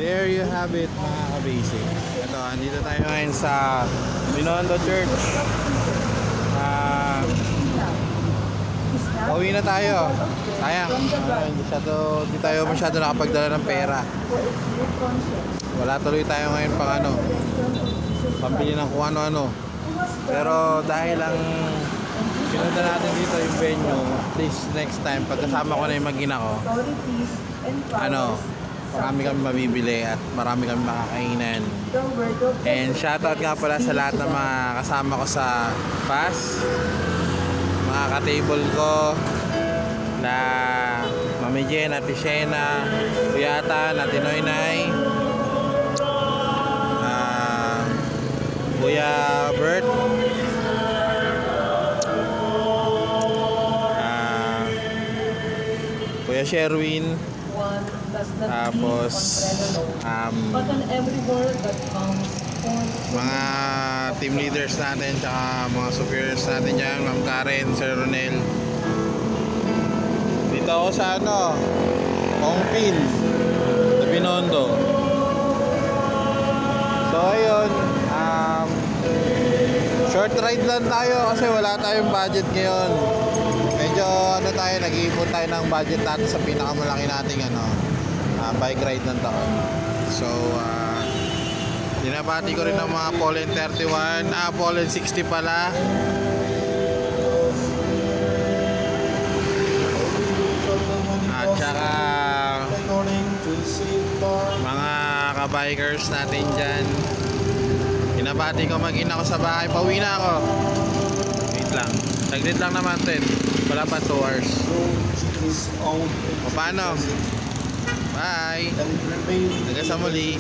There you have it mga ka-basic. Ito, andito tayo ngayon sa Binondo Church. Pauwi na tayo. Sayang, hindi tayo masyado nakapagdala ng pera. Wala tuloy tayo ngayon pang pambili ng kung ano-ano. Pero dahil lang pinunta natin dito yung venue, at least next time, pagkasama ko na yung mag-ina ko, marami kami mabibili at marami kami makakainan. And shoutout nga pala sa lahat ng mga kasama ko sa PAS, mga ka-table ko na Mami Jen, Ate Shena, Kuyata, Ate Noynay, Kuya Bert, Kuya Sherwin, tapos mga team leaders natin, tsaka mga superiors natin dyan, Ma'am Karen, Sir Ronel. Dito ako sa Ongpin sa Binondo. So ayun, short ride lang tayo kasi wala tayong budget ngayon. Medyo tayo, nag-iipon tayo ng budget natin sa pinakamalaki nating bike ride ng taon. So dinabati ko rin ng mga Polen 31, Polen 60 pala. At saka mga ka-bikers natin dyan. Dinabati ko, mag-in ako sa bahay. Pauwi na ako. Wait lang. Saglit lang naman ito. Wala pa 2 hours. O paano? Bye! Hanggang sa muli.